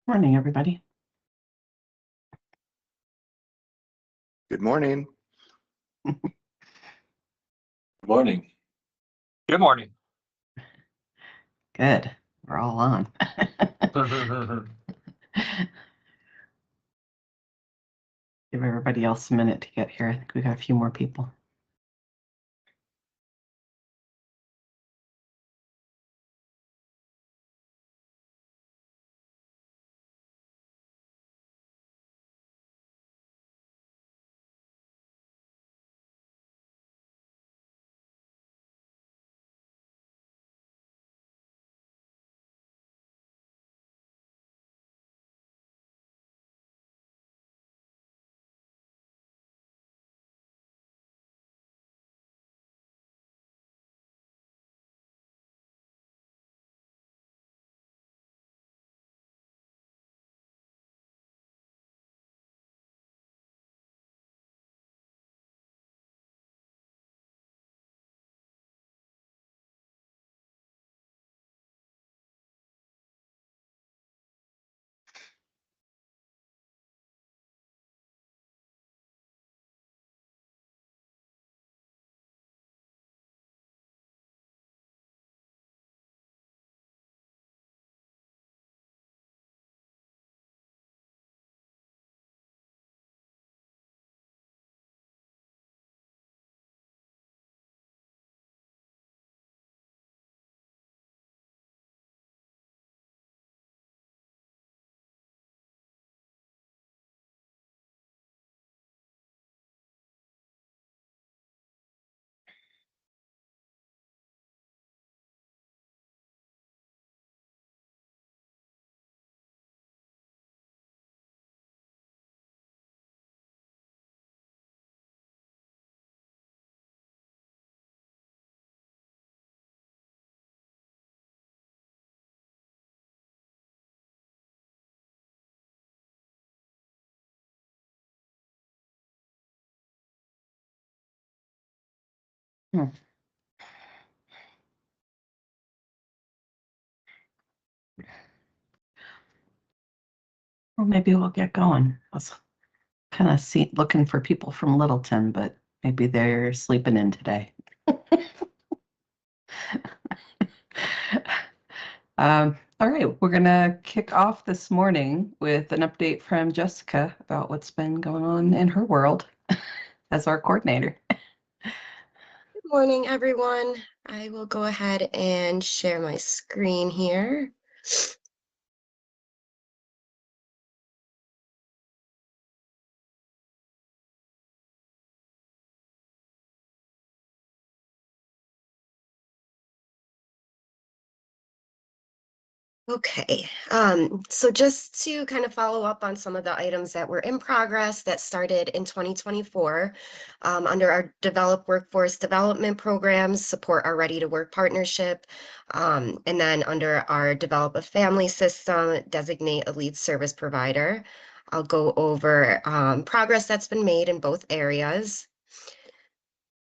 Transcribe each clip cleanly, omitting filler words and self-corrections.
Morning, everybody. Good morning. Good morning. Good morning. Good. We're all on. Give everybody else a minute to get here. I think we got a few more people. Hmm. Well, maybe we'll get going. I was kind of looking for people from Littleton, but maybe they're sleeping in today. All right, we're gonna kick off this morning with an update from Jessica about what's been going on in her world as our coordinator. Good morning, everyone. I will go ahead and share my screen here. Okay, so just to kind of follow up on some of the items that were in progress that started in 2024, under our Develop Workforce Development Programs, support our Ready to Work partnership, and then under our Develop a Family System, designate a lead service provider. I'll go over progress that's been made in both areas.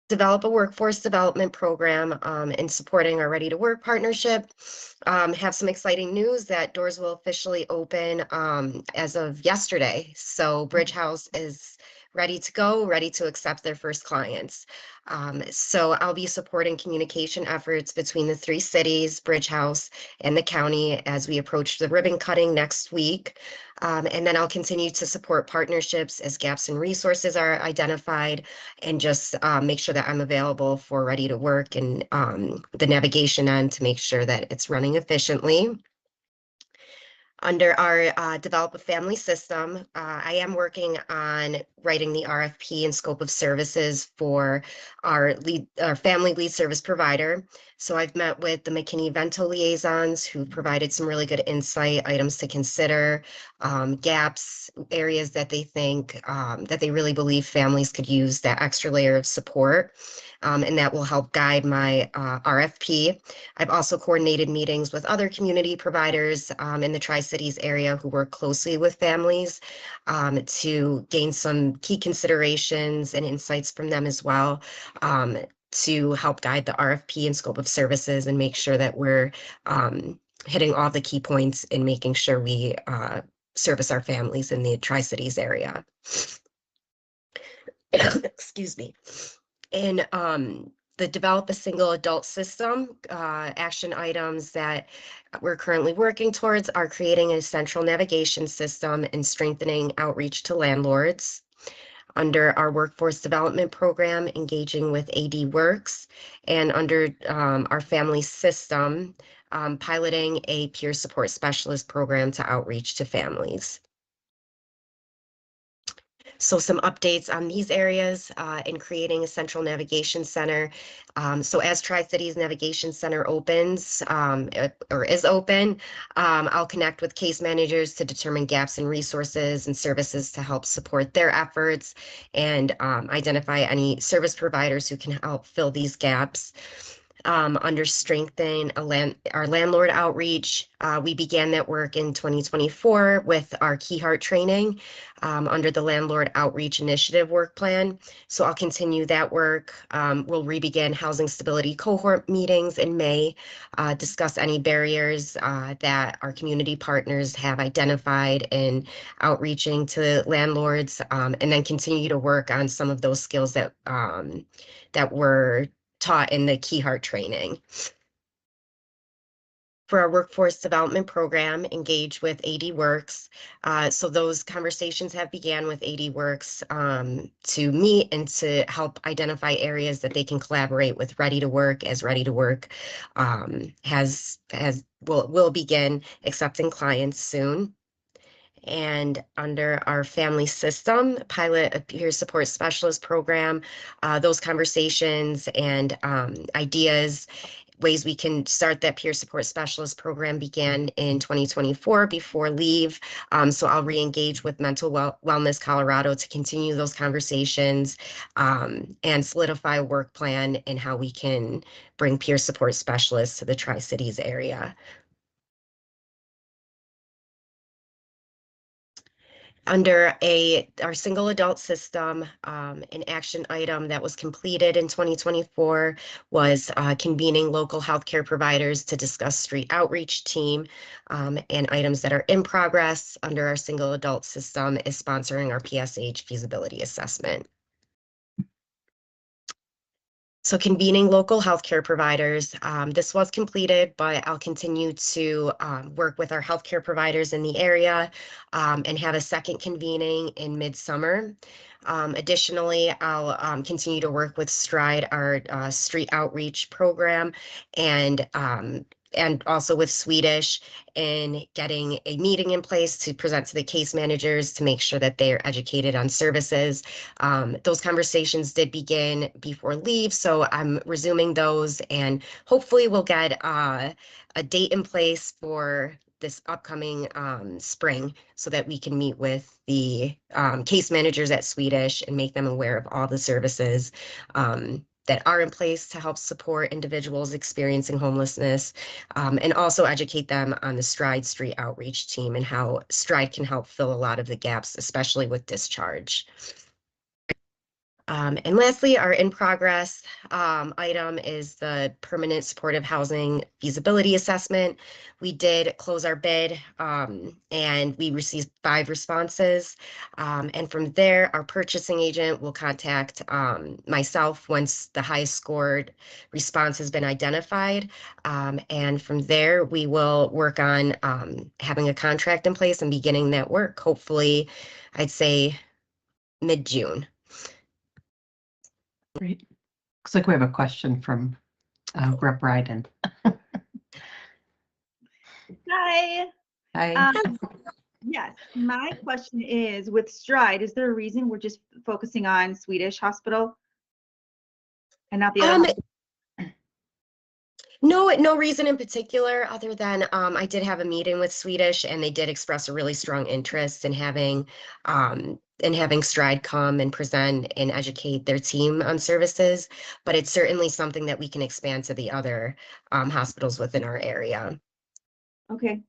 Develop a workforce development program in supporting our Ready to Work partnership. Have some exciting news that doors will officially open as of yesterday. So Bridge House is ready to go, ready to accept their first clients. So I'll be supporting communication efforts between the three cities, Bridge House, and the county as we approach the ribbon cutting next week. And then I'll continue to support partnerships as gaps in resources are identified, and just make sure that I'm available for Ready to Work and the navigation end to make sure that it's running efficiently. Under our Develop a Family System, I am working on writing the RFP and scope of services for our family lead service provider. So I've met with the McKinney Vento liaisons who provided some really good insight, items to consider, gaps, areas that they think that they really believe families could use that extra layer of support. And that will help guide my RFP. I've also coordinated meetings with other community providers in the Tri-Cities area who work closely with families to gain some key considerations and insights from them as well, to help guide the RFP and scope of services and make sure that we're hitting all the key points in making sure we service our families in the Tri-Cities area. Excuse me. And the develop a single adult system, action items that we're currently working towards are creating a central navigation system and strengthening outreach to landlords. Under our workforce development program, engaging with AD Works, and under our family system, piloting a peer support specialist program to outreach to families. So some updates on these areas in creating a central navigation center. So as Tri-Cities Navigation Center opens or is open, I'll connect with case managers to determine gaps in resources and services to help support their efforts and identify any service providers who can help fill these gaps. Under strengthen our landlord outreach, we began that work in 2024 with our Key Heart training under the Landlord Outreach Initiative work plan. So I'll continue that work. We'll re-begin housing stability cohort meetings in May, discuss any barriers that our community partners have identified in outreaching to landlords, and then continue to work on some of those skills that that were taught in the Key Heart training. For our workforce development program, engage with AD Works. So those conversations have began with AD Works to meet and to help identify areas that they can collaborate with Ready to Work, as Ready to Work will begin accepting clients soon. And under our family system, pilot a peer support specialist program, those conversations and ideas, ways we can start that peer support specialist program began in 2024 before leave. So I'll re-engage with Mental Wellness Colorado to continue those conversations and solidify a work plan and how we can bring peer support specialists to the Tri-Cities area. Under our single adult system, an action item that was completed in 2024 was convening local healthcare providers to discuss street outreach team, and items that are in progress under our single adult system is sponsoring our PSH feasibility assessment. So convening local healthcare providers, this was completed, but I'll continue to work with our healthcare providers in the area and have a second convening in midsummer. Additionally, I'll continue to work with Stride, our street outreach program, and also with Swedish in getting a meeting in place to present to the case managers to make sure that they are educated on services. Those conversations did begin before leave, so I'm resuming those and hopefully we'll get a date in place for this upcoming spring so that we can meet with the case managers at Swedish and make them aware of all the services that are in place to help support individuals experiencing homelessness, and also educate them on the Stride Street Outreach team and how Stride can help fill a lot of the gaps, especially with discharge. And lastly, our in progress item is the permanent supportive housing feasibility assessment. We did close our bid and we received 5 responses. And from there, our purchasing agent will contact myself once the highest scored response has been identified. And from there, we will work on having a contract in place and beginning that work, hopefully, I'd say mid-June. Great. Looks like we have a question from Rep. Ryden. Hi. Hi. Yes, my question is, with Stride, is there a reason we're just focusing on Swedish hospital and not the other hospital? No reason in particular other than I did have a meeting with Swedish and they did express a really strong interest in having Stride come and present and educate their team on services, but it's certainly something that we can expand to the other hospitals within our area. Okay.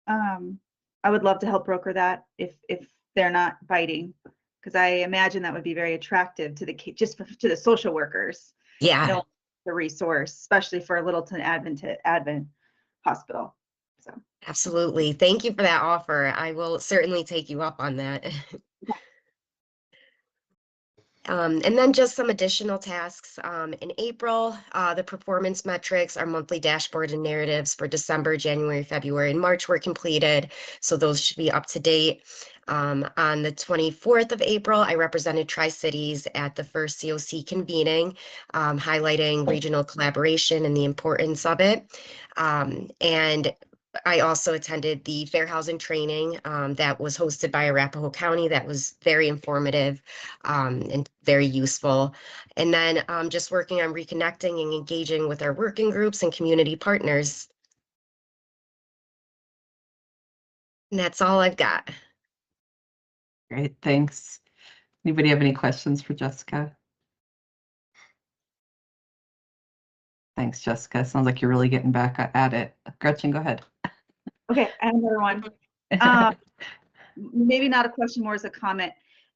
I would love to help broker that if they're not biting, because I imagine that would be very attractive to to the social workers. Yeah. You know, the resource, especially for a Littleton Advent hospital. So, Absolutely. Thank you for that offer. I will certainly take you up on that. And then just some additional tasks. In April, the performance metrics, our monthly dashboard and narratives for December, January, February, and March were completed. So those should be up to date. On the 24th of April, I represented Tri-Cities at the first COC convening, highlighting regional collaboration and the importance of it. And I also attended the fair housing training that was hosted by Arapahoe County. That was very informative and very useful. And then just working on reconnecting and engaging with our working groups and community partners. And that's all I've got. Great, thanks. Anybody have any questions for Jessica? Thanks, Jessica. Sounds like you're really getting back at it. Gretchen, go ahead. okay, I have another one. Maybe not a question, more as a comment.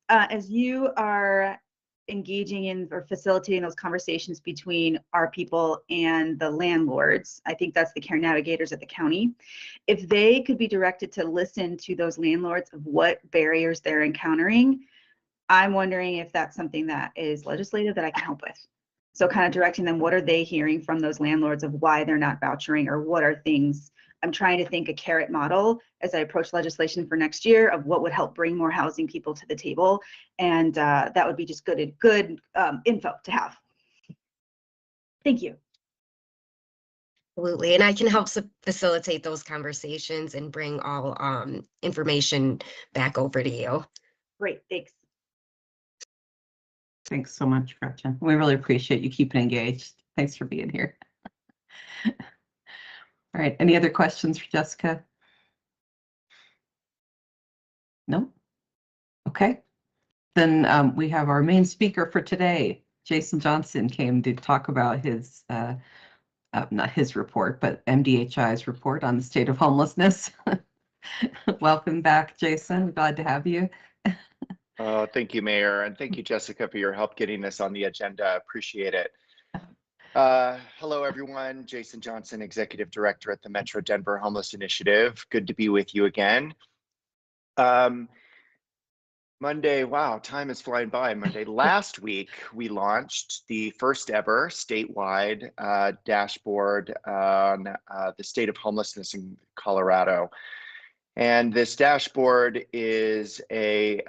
As you are engaging in or facilitating those conversations between our people and the landlords, I think that's the care navigators at the county, if they could be directed to listen to those landlords of what barriers they're encountering, I'm wondering if that's something that is legislative that I can help with. So kind of directing them, what are they hearing from those landlords of why they're not vouchering, or what are things, I'm trying to think a carrot model as I approach legislation for next year of what would help bring more housing people to the table. And that would be just good info to have. Thank you. Absolutely. And I can help facilitate those conversations and bring all information back over to you. Great, thanks. Thanks so much, Gretchen. We really appreciate you keeping engaged. Thanks for being here. All right, any other questions for Jessica? No? Okay. Then we have our main speaker for today. Jason Johnson came to talk about his, not his report, but MDHI's report on the state of homelessness. Welcome back, Jason. Glad to have you. Thank you, Mayor, and thank you, Jessica, for your help getting this on the agenda. Appreciate it. Hello, everyone. Jason Johnson, Executive Director at the Metro Denver Homeless Initiative. Good to be with you again. Monday, wow, time is flying by. Monday, last week, we launched the first ever statewide dashboard on the state of homelessness in Colorado. And this dashboard is it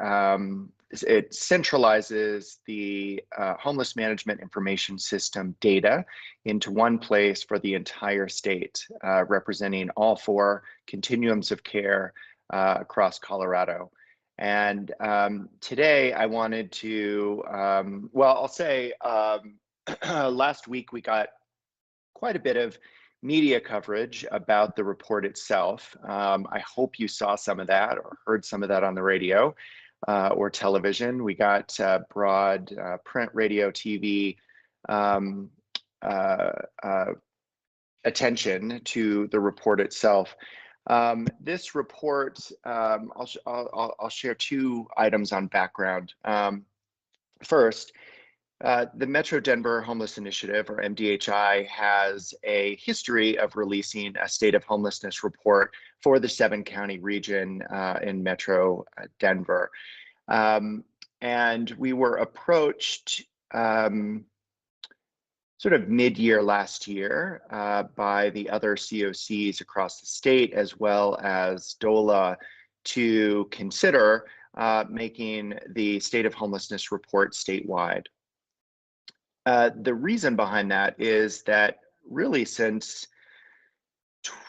centralizes the homeless management information system data into one place for the entire state, representing all 4 continuums of care across Colorado. And today I wanted to, I'll say last week we got quite a bit of media coverage about the report itself. I hope you saw some of that or heard some of that on the radio or television. We got broad print, radio, TV attention to the report itself. This report, I'll share 2 items on background. First, the Metro Denver Homeless Initiative, or MDHI, has a history of releasing a state of homelessness report for the 7-county region in Metro Denver. And we were approached sort of mid-year last year by the other COCs across the state, as well as DOLA, to consider making the state of homelessness report statewide. The reason behind that is that really since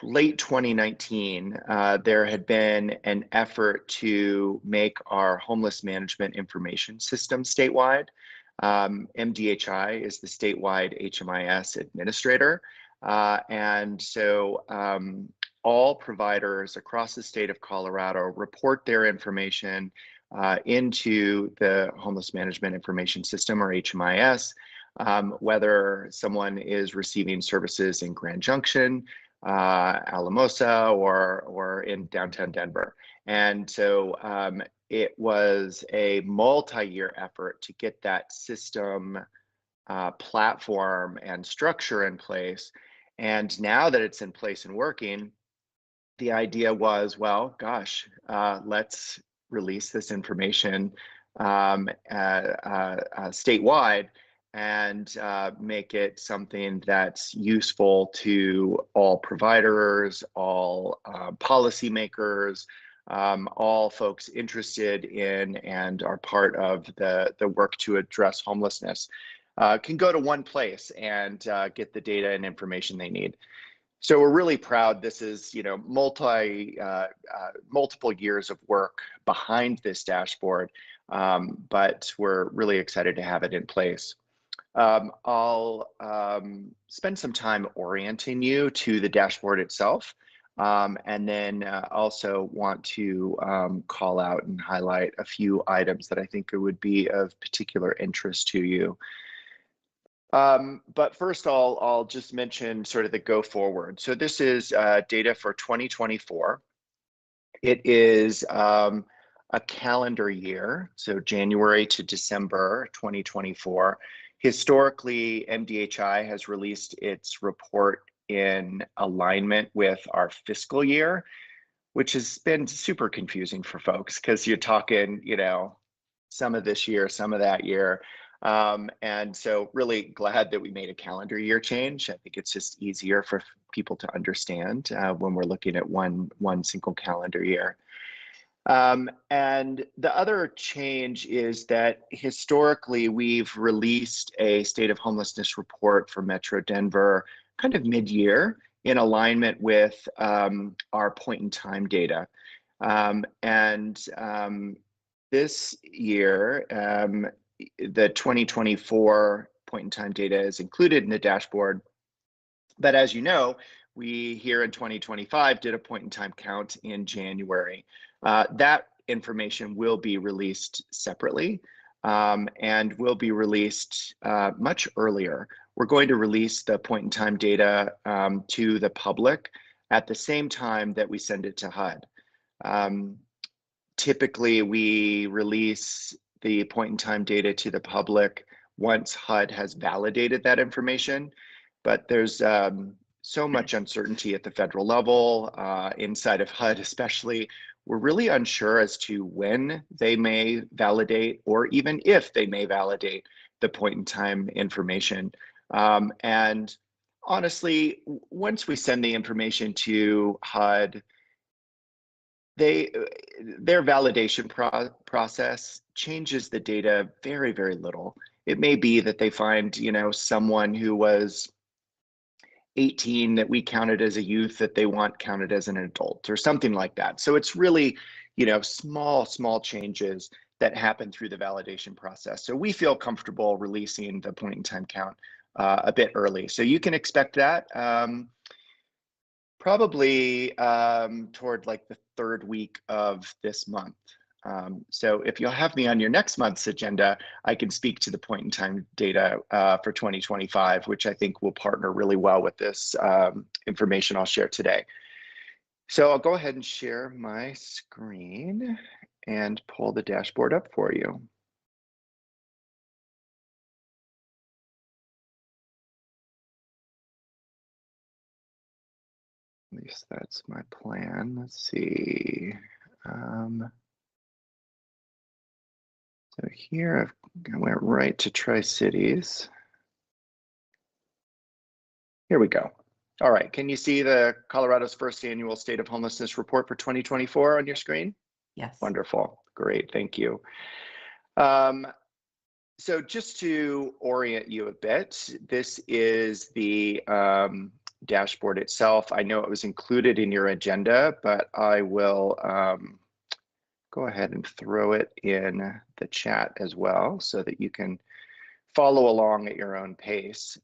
late 2019, there had been an effort to make our homeless management information system statewide. MDHI is the statewide HMIS administrator. And so all providers across the state of Colorado report their information into the Homeless Management Information System, or HMIS, whether someone is receiving services in Grand Junction, Alamosa, or in downtown Denver. And so it was a multi-year effort to get that system platform and structure in place. And now that it's in place and working, the idea was, well, gosh, let's release this information statewide and make it something that's useful to all providers, all policymakers, all folks interested in and are part of the work to address homelessness, can go to one place and get the data and information they need. So we're really proud. This is, multiple years of work behind this dashboard, but we're really excited to have it in place. I'll spend some time orienting you to the dashboard itself, and then also want to call out and highlight a few items that I think would be of particular interest to you. But first, I'll just mention sort of the go forward. So this is data for 2024. It is a calendar year, so January to December 2024. Historically, MDHI has released its report in alignment with our fiscal year, which has been super confusing for folks because you're talking, some of this year, some of that year. And so really glad that we made a calendar year change. I think it's just easier for people to understand when we're looking at one single calendar year. And the other change is that historically we've released a state of homelessness report for Metro Denver kind of mid-year in alignment with our point in time data. This year, the 2024 point in time data is included in the dashboard. But as you know, we here in 2025 did a point in time count in January. That information will be released separately and will be released much earlier. We're going to release the point in time data to the public at the same time that we send it to HUD. Typically, we release the point in time data to the public once HUD has validated that information, but there's so much uncertainty at the federal level, inside of HUD especially. We're really unsure as to when they may validate or even if they may validate the point in time information. And honestly, once we send the information to HUD, their validation process changes the data very, very little. It may be that they find, someone who was 18 that we counted as a youth that they want counted as an adult or something like that. So it's really, small changes that happen through the validation process. So we feel comfortable releasing the point in time count a bit early. So you can expect that. Probably toward like the third week of this month. So if you'll have me on your next month's agenda, I can speak to the point in time data for 2025, which I think will partner really well with this information I'll share today. So I'll go ahead and share my screen and pull the dashboard up for you. At least that's my plan. Let's see. So here I went right to Tri-Cities. Here we go. All right, can you see the Colorado's first annual State of Homelessness report for 2024 on your screen? Yes. Wonderful, great, thank you. So just to orient you a bit, this is the dashboard itself. I know it was included in your agenda, but I will go ahead and throw it in the chat as well so that you can follow along at your own pace.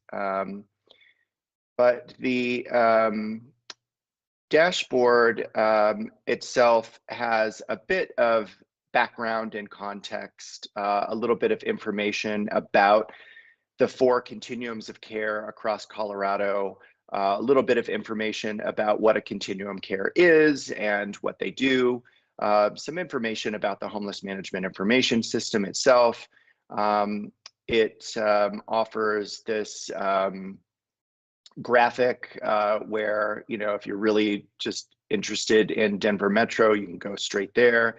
But the dashboard itself has a bit of background and context, a little bit of information about the 4 continuums of care across Colorado, a little bit of information about what a continuum care is and what they do, some information about the homeless management information system itself. It offers this graphic where, if you're really just interested in Denver Metro, you can go straight there.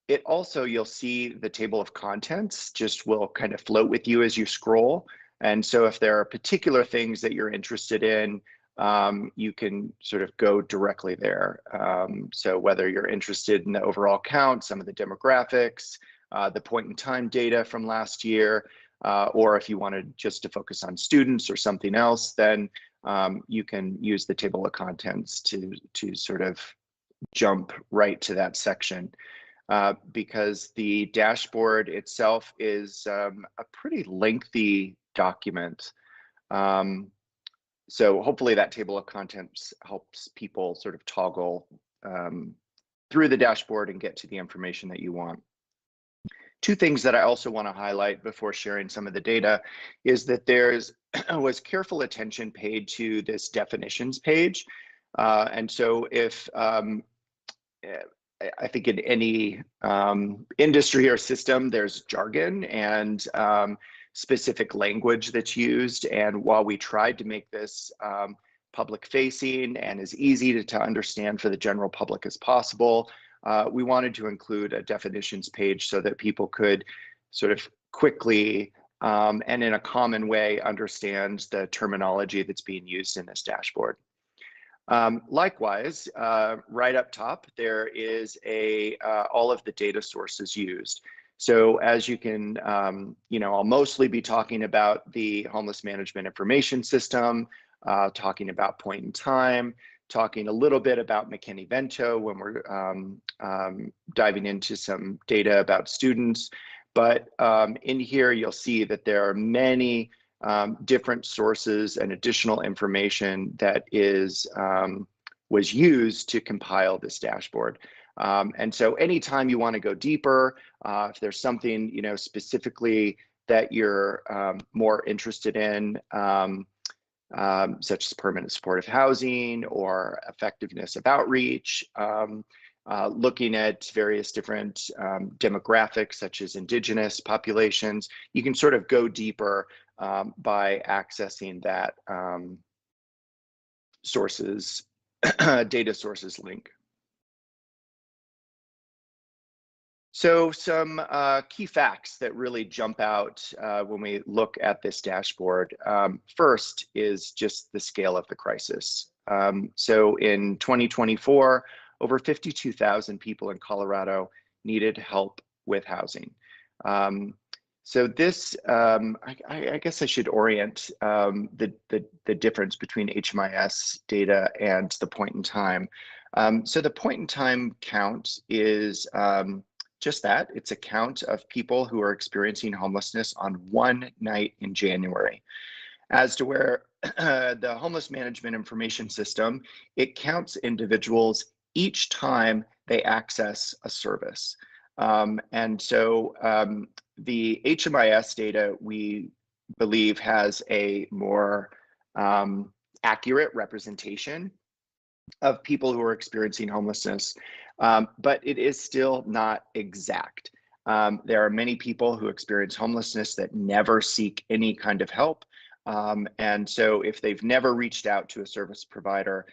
It also, you'll see the table of contents just will kind of float with you as you scroll. And so if there are particular things that you're interested in, you can sort of go directly there. So whether you're interested in the overall count, some of the demographics, the point in time data from last year, or if you wanted just to focus on students or something else, then you can use the table of contents to sort of jump right to that section. Because the dashboard itself is a pretty lengthy document. So hopefully that table of contents helps people sort of toggle through the dashboard and get to the information that you want. Two things that I also want to highlight before sharing some of the data is that there's was careful attention paid to this definitions page. And so if I think in any industry or system, there's jargon and specific language that's used. And while we tried to make this public facing and as easy to understand for the general public as possible, we wanted to include a definitions page so that people could sort of quickly and in a common way understand the terminology that's being used in this dashboard. Likewise, right up top, there is all of the data sources used. So as you can, I'll mostly be talking about the homeless management information system, talking about point in time, talking a little bit about McKinney-Vento when we're diving into some data about students. But in here, you'll see that there are many different sources and additional information that was used to compile this dashboard. And so anytime you want to go deeper, if there's something specifically that you're more interested in, such as permanent supportive housing or effectiveness of outreach, looking at various different demographics such as indigenous populations, you can sort of go deeper by accessing that data sources link. So some key facts that really jump out when we look at this dashboard. First is just the scale of the crisis. So in 2024, over 52,000 people in Colorado needed help with housing. So this, I guess I should orient the difference between HMIS data and the point in time. So the point in time count is just that. It's a count of people who are experiencing homelessness on one night in January. As to where the homeless management information system, it counts individuals each time they access a service. And so the HMIS data, we believe, has a more accurate representation of people who are experiencing homelessness, but it is still not exact. There are many people who experience homelessness that never seek any kind of help. And so if they've never reached out to a service provider,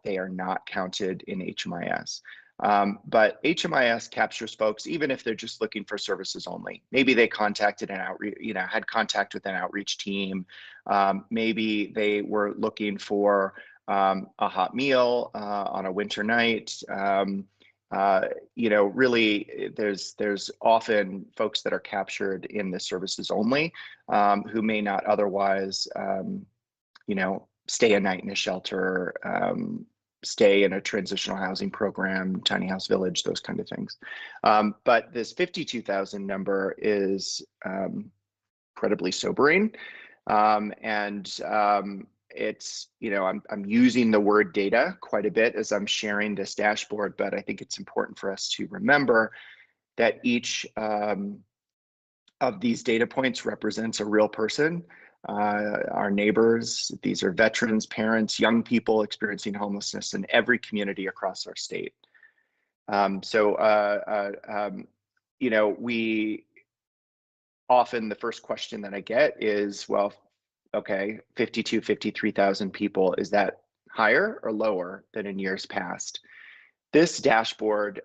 they are not counted in HMIS. But HMIS captures folks even if they're just looking for services only. Maybe they contacted an outreach, had contact with an outreach team. Maybe they were looking for a hot meal on a winter night. Really, there's often folks that are captured in the services only who may not otherwise, stay a night in a shelter, stay in a transitional housing program, tiny house village, those kind of things. But this 52,000 number is incredibly sobering. It's, I'm using the word data quite a bit as I'm sharing this dashboard, but I think it's important for us to remember that each of these data points represents a real person. Our neighbors, these are veterans, parents, young people experiencing homelessness in every community across our state. We often, the first question that I get is, well, okay, 53,000 people, is that higher or lower than in years past. This dashboard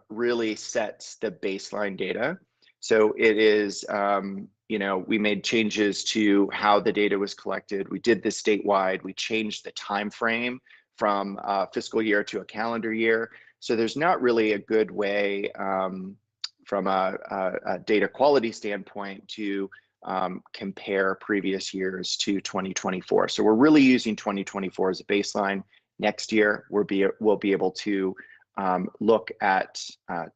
really sets the baseline data. So it is, we made changes to how the data was collected. We did this statewide. We changed the time frame from fiscal year to a calendar year. So there's not really a good way from a data quality standpoint to compare previous years to 2024. So we're really using 2024 as a baseline. Next year, we'll be able to look at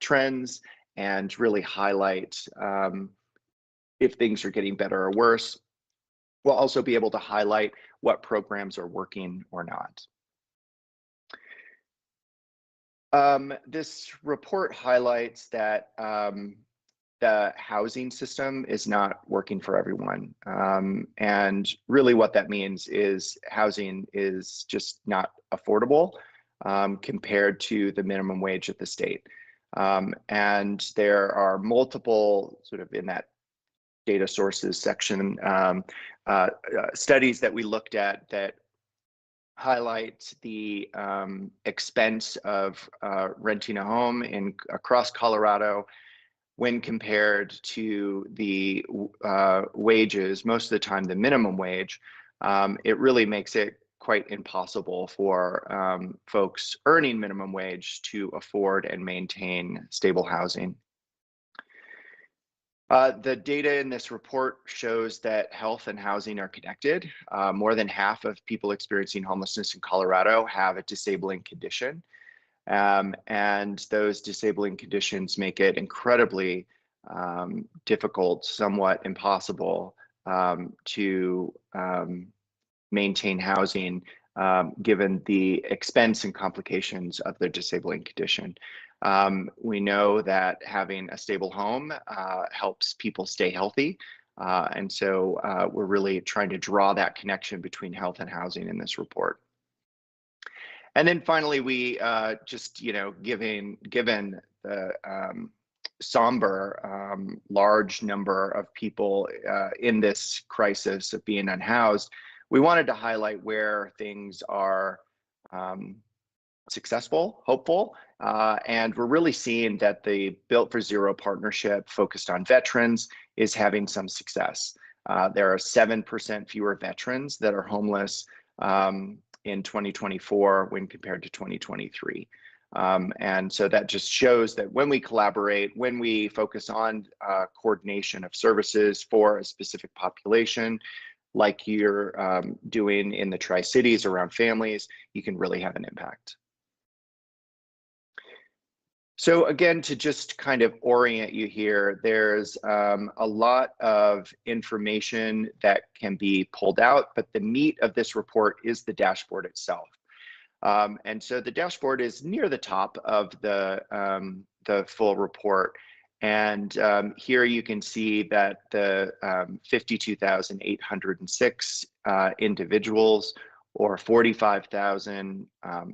trends and really highlight if things are getting better or worse. We'll also be able to highlight what programs are working or not. This report highlights that the housing system is not working for everyone. And really what that means is housing is just not affordable compared to the minimum wage at the state. And there are multiple sort of in that data sources section studies that we looked at that highlight the expense of renting a home across Colorado when compared to the wages, most of the time the minimum wage. It really makes it quite impossible for folks earning minimum wage to afford and maintain stable housing. The data in this report shows that health and housing are connected. More than half of people experiencing homelessness in Colorado have a disabling condition. And those disabling conditions make it incredibly difficult, somewhat impossible to maintain housing given the expense and complications of their disabling condition. We know that having a stable home helps people stay healthy. And so we're really trying to draw that connection between health and housing in this report. And then finally, we just, given the somber, large number of people in this crisis of being unhoused, we wanted to highlight where things are successful, hopeful, and we're really seeing that the Built for Zero partnership focused on veterans is having some success. There are 7% fewer veterans that are homeless in 2024 when compared to 2023. And so that just shows that when we collaborate, when we focus on coordination of services for a specific population, like you're doing in the Tri-Cities around families, you can really have an impact. So again, to just kind of orient you here, there's a lot of information that can be pulled out, but the meat of this report is the dashboard itself. And so the dashboard is near the top of the full report. And here you can see that the 52,806 individuals or 45,000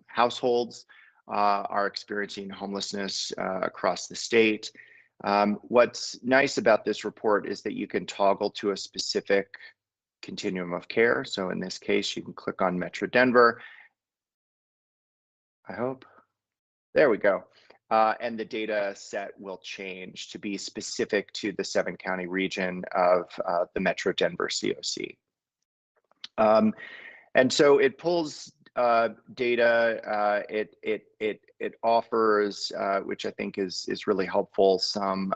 households are experiencing homelessness across the state. What's nice about this report is that you can toggle to a specific continuum of care. So in this case, you can click on Metro Denver. I hope. There we go. And the data set will change to be specific to the 7-county region of the Metro Denver COC. And so it pulls data, it offers, which I think is really helpful, some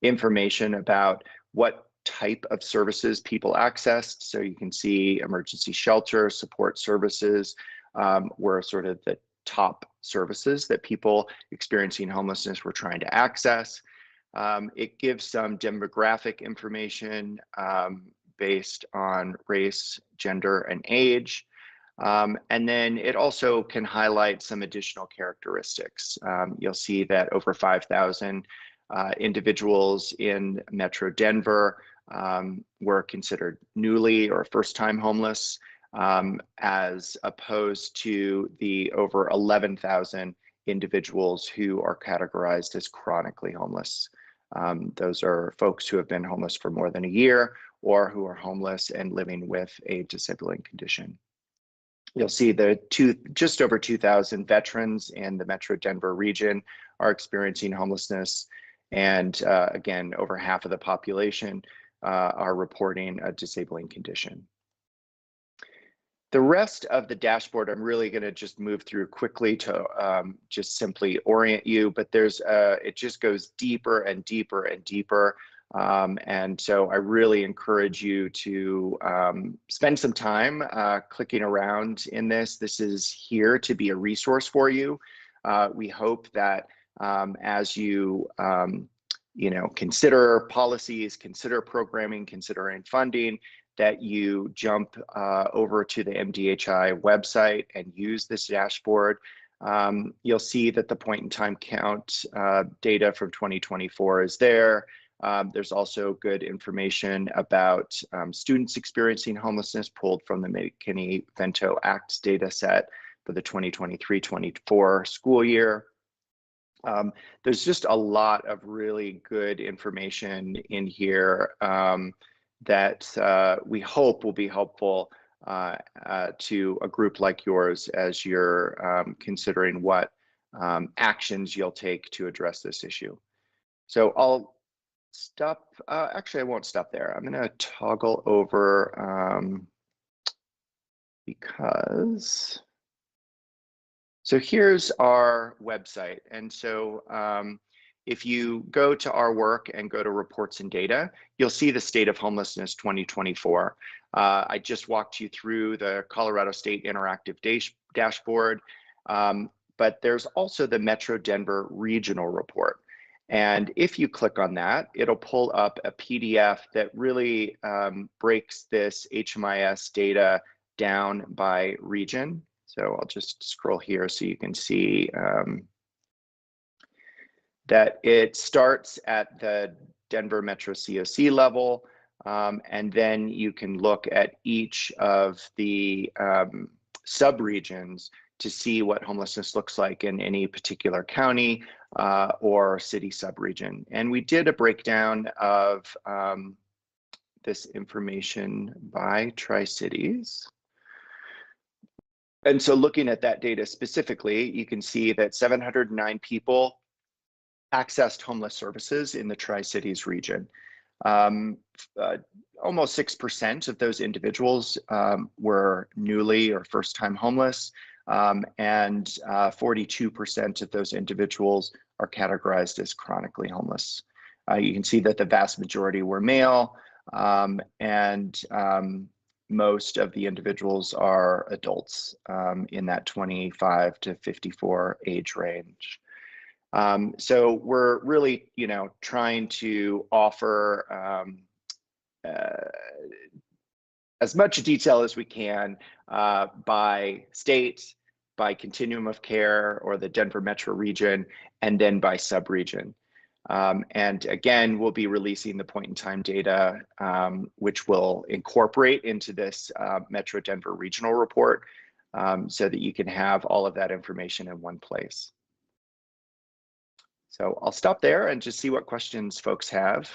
information about what type of services people accessed. So you can see emergency shelter, support services were sort of the top services that people experiencing homelessness were trying to access. It gives some demographic information based on race, gender, and age. And then it also can highlight some additional characteristics. You'll see that over 5,000 individuals in Metro Denver were considered newly or first-time homeless, as opposed to the over 11,000 individuals who are categorized as chronically homeless. Those are folks who have been homeless for more than a year or who are homeless and living with a disabling condition. You'll see the just over 2,000 veterans in the Metro Denver region are experiencing homelessness. And again, over half of the population are reporting a disabling condition. The rest of the dashboard, I'm really going to just move through quickly to just simply orient you, but it just goes deeper and deeper and deeper. And so I really encourage you to spend some time clicking around in this. This is here to be a resource for you. We hope that as you consider policies, consider programming, considering funding, that you jump over to the MDHI website and use this dashboard. You'll see that the point in time count data from 2024 is there. There's also good information about students experiencing homelessness pulled from the McKinney-Vento Acts data set for the 2023-24 school year. There's just a lot of really good information in here that we hope will be helpful to a group like yours as you're considering what actions you'll take to address this issue. So I'll stop, actually I won't stop there. I'm gonna toggle over so here's our website. And so if you go to our work and go to reports and data, you'll see the State of Homelessness 2024. I just walked you through the Colorado State Interactive Dashboard, but there's also the Metro Denver Regional Report. And if you click on that, it'll pull up a PDF that really breaks this HMIS data down by region. So I'll just scroll here so you can see that it starts at the Denver Metro COC level, and then you can look at each of the sub-regions to see what homelessness looks like in any particular county or city sub-region. And we did a breakdown of this information by Tri-Cities. And so looking at that data specifically, you can see that 709 people accessed homeless services in the Tri-Cities region. Almost 6% of those individuals were newly or first-time homeless, and 42% of those individuals are categorized as chronically homeless. You can see that the vast majority were male, and most of the individuals are adults in that 25 to 54 age range. So we're really, trying to offer as much detail as we can by state, by continuum of care or the Denver metro region, and then by sub-region. And again, we'll be releasing the point in time data, which will incorporate into this Metro Denver regional report so that you can have all of that information in one place. So I'll stop there and just see what questions folks have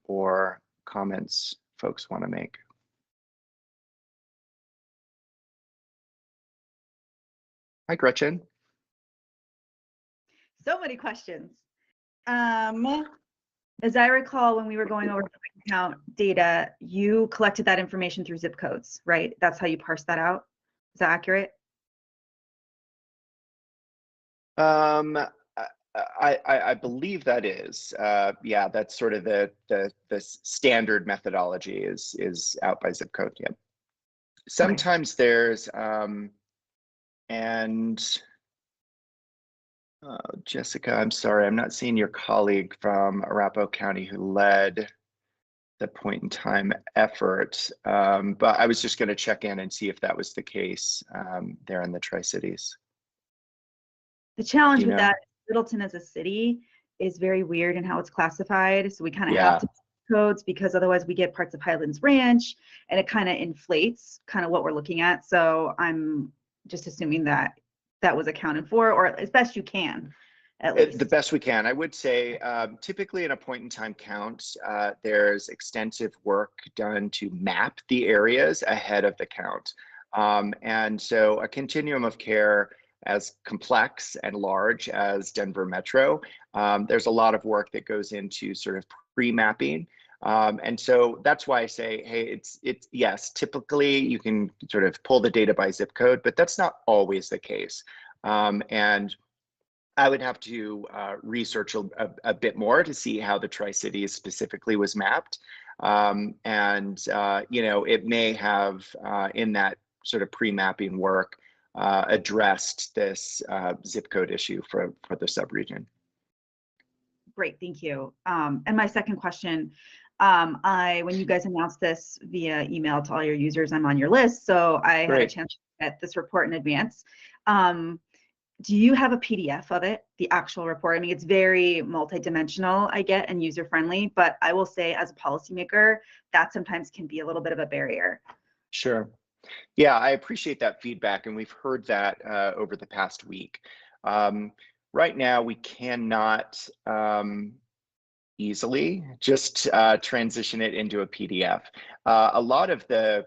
or comments folks want to make. Hi, Gretchen. So many questions. As I recall, when we were going over the count data, you collected that information through zip codes, right? That's how you parse that out. Is that accurate? I believe that is. Yeah, that's sort of the standard methodology is out by zip code. Yeah. Sometimes there's Jessica, I'm sorry, I'm not seeing your colleague from Arapahoe County who led the point in time effort, but I was just going to check in and see if that was the case there in the Tri-Cities. The challenge with that, Littleton as a city is very weird in how it's classified. So we kind of have to codes because otherwise we get parts of Highlands Ranch and it kind of inflates kind of what we're looking at. So I'm just assuming that that was accounted for, or as best you can, at least. The best we can. I would say typically in a point in time count, there's extensive work done to map the areas ahead of the count. And so a continuum of care as complex and large as Denver Metro, there's a lot of work that goes into sort of pre-mapping. And so that's why I say, hey, it's yes, typically you can sort of pull the data by zip code, but that's not always the case. And I would have to research a bit more to see how the Tri-Cities specifically was mapped. You know, it may have in that sort of pre-mapping work addressed this zip code issue for the subregion. Great, thank you. And my second question, when you guys announced this via email to all your users, I'm on your list, so I had a chance to get this report in advance. Do you have a PDF of it, the actual report? I mean, it's very multidimensional, I get, and user-friendly, but I will say as a policymaker, that sometimes can be a little bit of a barrier. Sure. Yeah, I appreciate that feedback, and we've heard that over the past week. Right now, we cannot easily just transition it into a PDF. A lot of the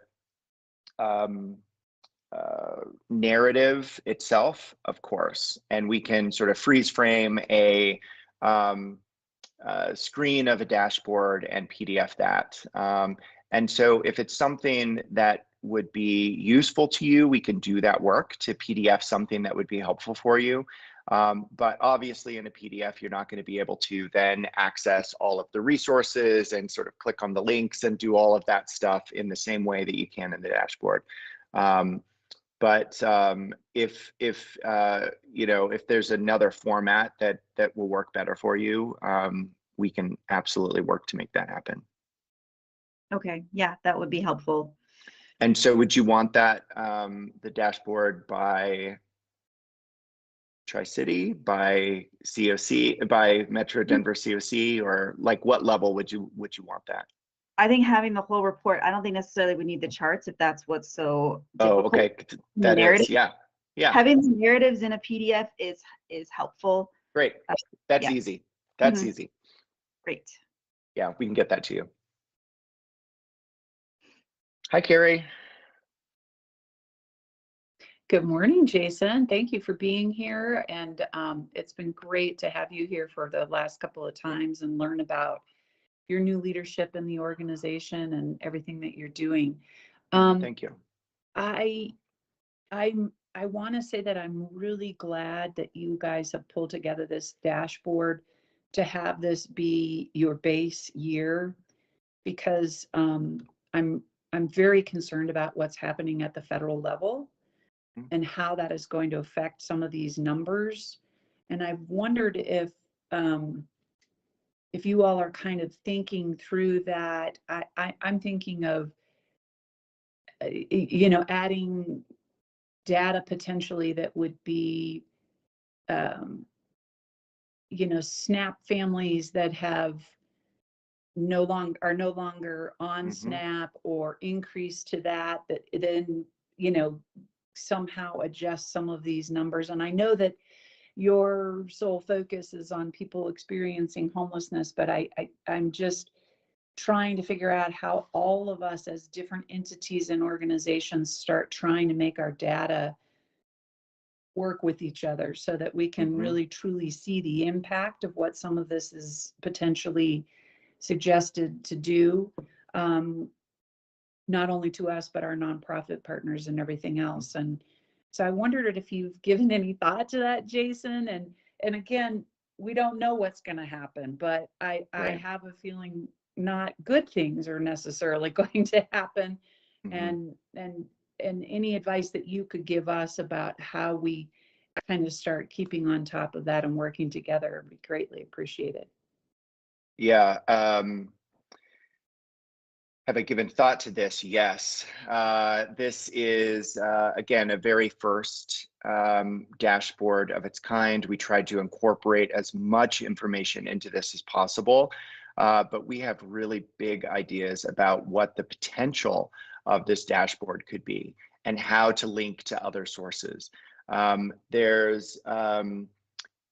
narrative itself, of course, and we can sort of freeze frame a screen of a dashboard and PDF that. And so if it's something that would be useful to you, we can do that work to PDF something that would be helpful for you. But obviously in a PDF, you're not going to be able to then access all of the resources and sort of click on the links and do all of that stuff in the same way that you can in the dashboard. But if you know, if there's another format that will work better for you, we can absolutely work to make that happen. Okay, yeah, that would be helpful. And so would you want that the dashboard by Tri-City, by COC, by Metro Denver COC, or like what level would you want that? I think having the whole report, I don't think necessarily we need the charts if that's what's so difficult. Oh, okay, that is, yeah. Having the narratives in a PDF is helpful. Great, that's yeah. easy. That's easy. Great. Yeah, we can get that to you. Hi, Carrie. Good morning, Jason. Thank you for being here. And it's been great to have you here for the last couple of times and learn about your new leadership in the organization and everything that you're doing. Thank you. I want to say that I'm really glad that you guys have pulled together this dashboard to have this be your base year, because I'm very concerned about what's happening at the federal level and how that is going to affect some of these numbers. And I've wondered if you all are kind of thinking through that. I'm thinking of, you know, adding data potentially that would be, you know, SNAP families that have are no longer on SNAP, or increase to that then, you know, somehow adjust some of these numbers. And I know that your sole focus is on people experiencing homelessness, but I'm just trying to figure out how all of us as different entities and organizations start trying to make our data work with each other so that we can really truly see the impact of what some of this is potentially suggested to do, not only to us, but our nonprofit partners and everything else. And so I wondered if you've given any thought to that, Jason. And again, we don't know what's going to happen, but I have a feeling not good things are necessarily going to happen. And any advice that you could give us about how we kind of start keeping on top of that and working together would be greatly appreciated. Yeah. Have I given thought to this? Yes. This is, again, a very first dashboard of its kind. We tried to incorporate as much information into this as possible, but we have really big ideas about what the potential of this dashboard could be and how to link to other sources. There's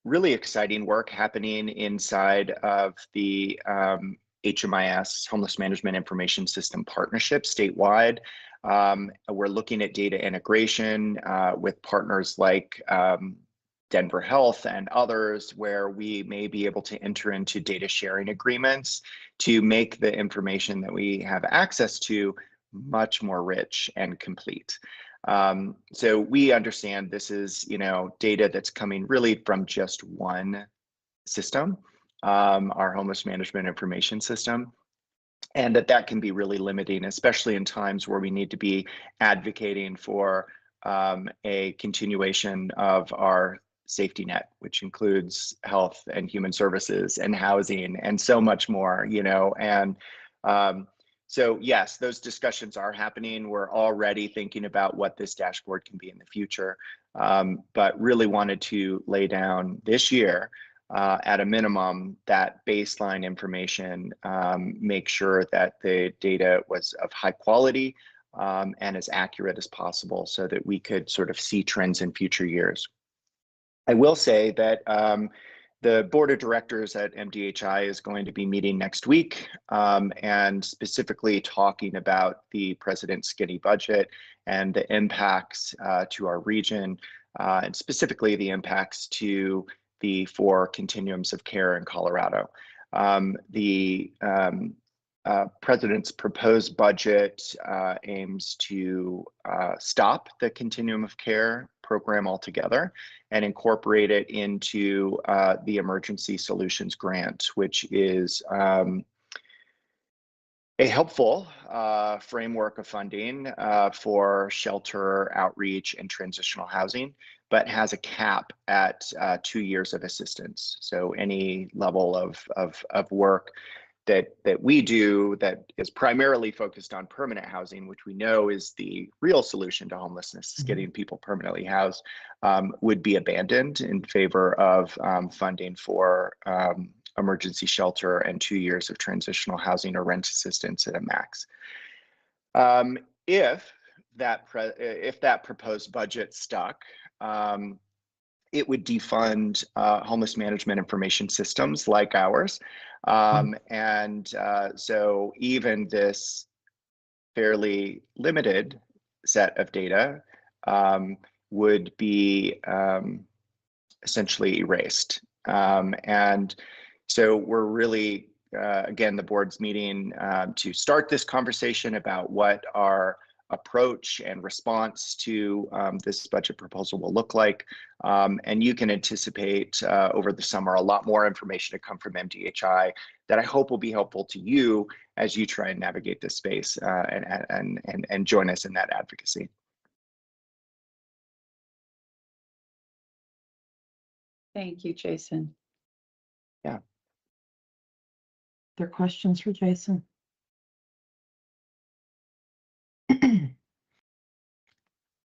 really exciting work happening inside of the HMIS, Homeless Management Information System Partnership statewide. We're looking at data integration with partners like Denver Health and others, where we may be able to enter into data sharing agreements to make the information that we have access to much more rich and complete. So we understand this is, data that's coming really from just one system, our homeless management information system, and that can be really limiting, especially in times where we need to be advocating for a continuation of our safety net, which includes health and human services and housing and so much more, and so yes, those discussions are happening. We're already thinking about what this dashboard can be in the future, but really wanted to lay down this year at a minimum that baseline information, make sure that the data was of high quality and as accurate as possible so that we could sort of see trends in future years. I will say that the board of directors at MDHI is going to be meeting next week and specifically talking about the president's skinny budget and the impacts to our region, and specifically the impacts to the 4 continuums of care in Colorado. The president's proposed budget aims to stop the continuum of care program altogether and incorporate it into the Emergency Solutions Grant, which is a helpful framework of funding for shelter, outreach, and transitional housing, but has a cap at 2 years of assistance. So any level of work that we do that is primarily focused on permanent housing, which we know is the real solution to homelessness, is getting people permanently housed, would be abandoned in favor of funding for emergency shelter and 2 years of transitional housing or rent assistance at a max. If that proposed budget stuck, it would defund homeless management information systems like ours. And so even this fairly limited set of data would be essentially erased. And so we're really, again, the board's meeting to start this conversation about what our approach and response to this budget proposal will look like. And you can anticipate over the summer a lot more information to come from MDHI that I hope will be helpful to you as you try and navigate this space and join us in that advocacy. Thank you, Jason. Yeah. There are questions for Jason?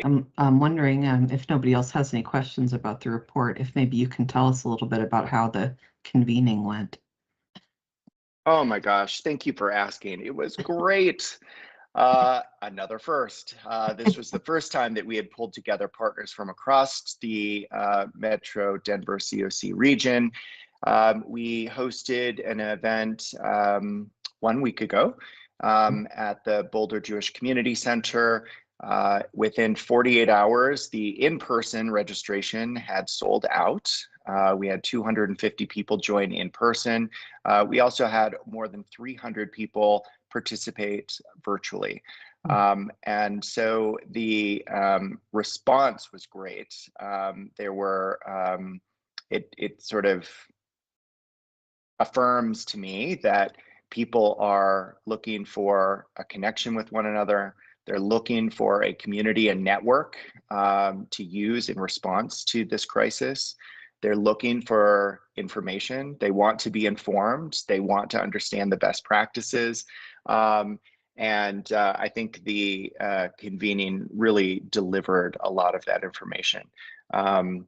I'm wondering if nobody else has any questions about the report, if maybe you can tell us a little bit about how the convening went. Oh my gosh, thank you for asking. It was great. Another first. This was the first time that we had pulled together partners from across the Metro Denver COC region. We hosted an event 1 week ago at the Boulder Jewish Community Center. Within 48 hours, the in-person registration had sold out. We had 250 people join in person. We also had more than 300 people participate virtually. And so the response was great. There were, it sort of affirms to me that people are looking for a connection with one another. They're looking for a community and network to use in response to this crisis. They're looking for information. They want to be informed. They want to understand the best practices. And I think the convening really delivered a lot of that information. And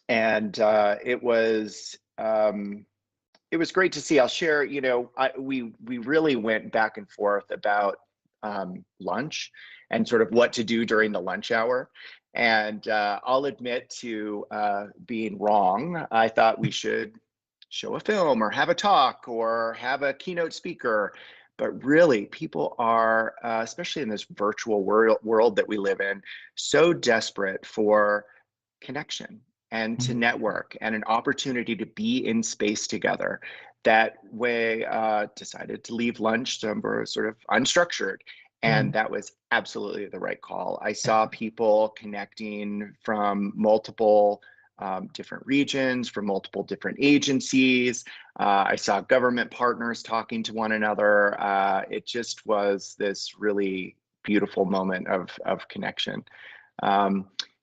it was great to see. I'll share, we really went back and forth about lunch and sort of what to do during the lunch hour. And I'll admit to being wrong. I thought we should show a film or have a talk or have a keynote speaker. but really people are, especially in this virtual world that we live in, so desperate for connection and to network and an opportunity to be in space together that we decided to leave lunch sort of unstructured. And that was absolutely the right call. I saw people connecting from multiple different regions, from multiple different agencies. I saw government partners talking to one another. It just was this really beautiful moment of connection.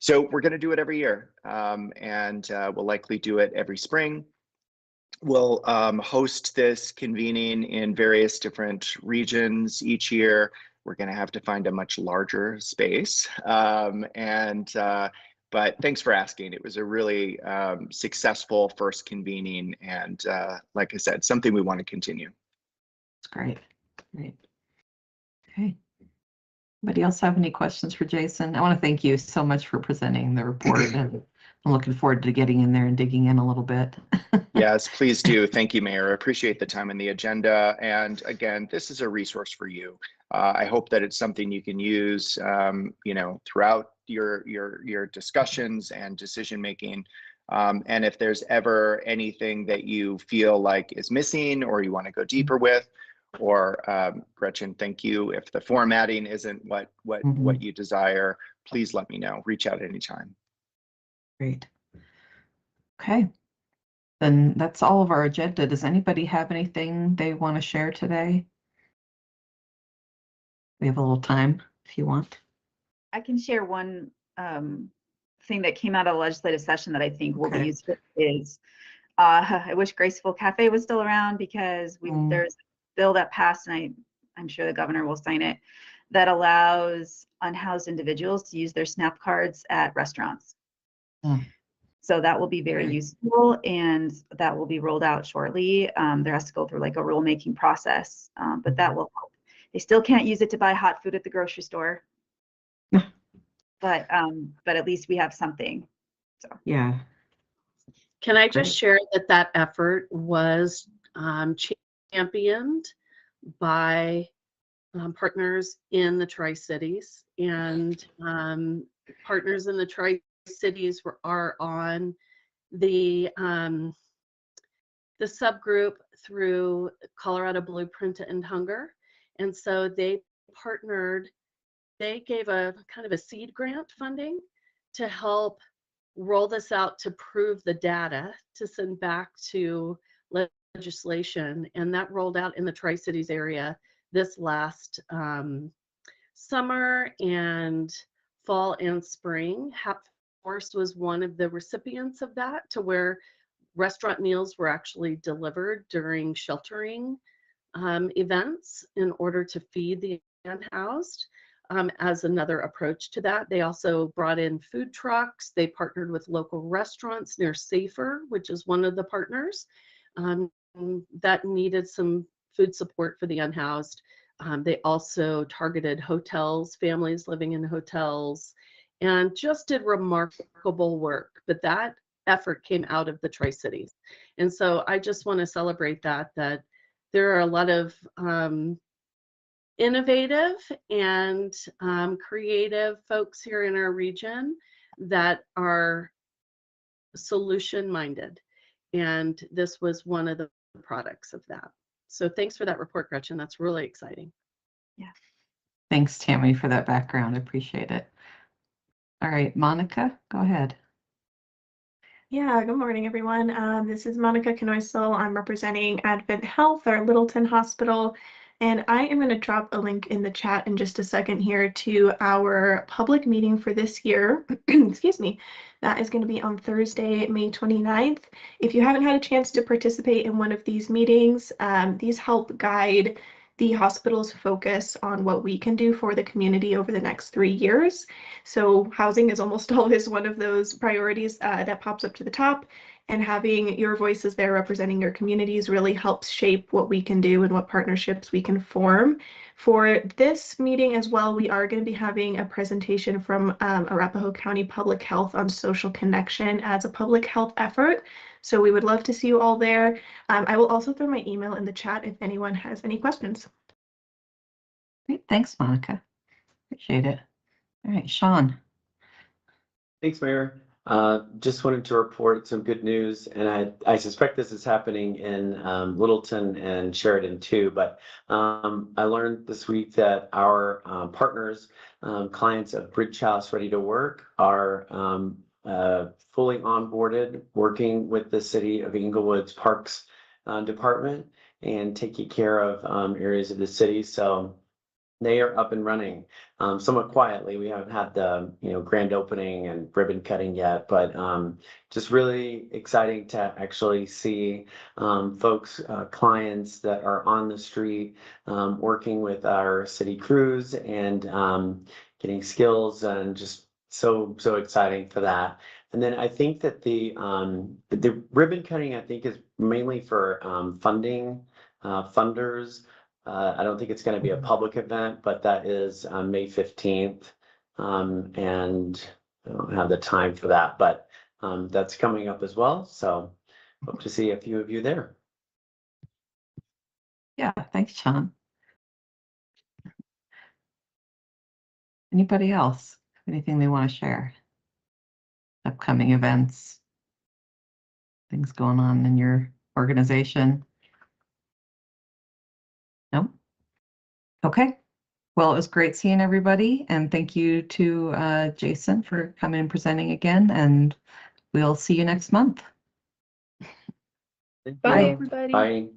So we're going to do it every year, and we'll likely do it every spring. We'll host this convening in various different regions each year. We're going to have to find a much larger space. But thanks for asking. It was a really successful first convening, and like I said, something we want to continue. That's great. Great. Okay. Anybody else have any questions for Jason? I want to thank you so much for presenting the report, and I'm looking forward to getting in there and digging in a little bit. Yes, please do. Thank you, Mayor. I appreciate the time and the agenda. And again, this is a resource for you. I hope that it's something you can use, throughout your discussions and decision making. And if there's ever anything that you feel like is missing or you want to go deeper with, or Gretchen, thank you. If the formatting isn't what you desire, please let me know. Reach out anytime. Great. Okay. Then that's all of our agenda. Does anybody have anything they want to share today? We have a little time if you want. I can share one thing that came out of the legislative session that I think will be useful is I wish Graceful Cafe was still around, because there's a bill that passed, and I'm sure the governor will sign it, that allows unhoused individuals to use their SNAP cards at restaurants. So that will be very useful, and that will be rolled out shortly. There has to go through like a rulemaking process, but that will help. They still can't use it to buy hot food at the grocery store, but at least we have something. So Yeah. Can I just share that effort was championed by partners in the Tri-Cities, and partners in the Tri-Cities are on the subgroup through Colorado Blueprint to End Hunger. And so they partnered, they gave a kind of a seed grant funding to help roll this out, to prove the data, to send back to legislation. And that rolled out in the Tri-Cities area this last summer and fall and spring. Forest was one of the recipients of that, to where restaurant meals were actually delivered during sheltering events in order to feed the unhoused. As another approach to that, they also brought in food trucks. They partnered with local restaurants near Safer, which is one of the partners that needed some food support for the unhoused. They also targeted hotels, families living in hotels, and just did remarkable work. But that effort came out of the Tri-Cities. And so I just want to celebrate that there are a lot of innovative and creative folks here in our region that are solution minded. And this was one of the products of that. So thanks for that report, Gretchen. That's really exciting. Yeah. Thanks, Tammy, for that background. I appreciate it. All right, Monica, go ahead. Yeah, good morning, everyone. This is Monica Knoisel. I'm representing Advent Health, our Littleton Hospital, and I am going to drop a link in the chat in just a second here to our public meeting for this year. Excuse me. That is going to be on Thursday, May 29th. If you haven't had a chance to participate in one of these meetings, these help guide the hospital's focus on what we can do for the community over the next 3 years. So housing is almost always one of those priorities that pops up to the top, and having your voices there representing your communities really helps shape what we can do and what partnerships we can form. For this meeting as well, we are going to be having a presentation from Arapahoe County Public Health on social connection as a public health effort. So we would love to see you all there. I will also throw my email in the chat if anyone has any questions. Great. Thanks, Monica. Appreciate it. All right, Sean. Thanks, Mayor. Just wanted to report some good news, and I suspect this is happening in Littleton and Sheridan too, but I learned this week that our partners, clients of Bridge House Ready to Work, are fully onboarded, working with the City of Inglewood's Parks Department and taking care of areas of the city. So they are up and running somewhat quietly. We haven't had the grand opening and ribbon cutting yet, but just really exciting to actually see folks, clients that are on the street working with our city crews and getting skills, and just so exciting for that. And then I think that the ribbon cutting, I think, is mainly for funding funders. I don't think it's going to be a public event, but that is May 15th. And I don't have the time for that, but that's coming up as well. So hope to see a few of you there. Yeah, thanks, Sean. Anybody else? Anything they want to share? Upcoming events, things going on in your organization? No? Okay. Well, it was great seeing everybody, and thank you to Jason for coming and presenting again, and we'll see you next month. Bye, Bye. everybody. Bye.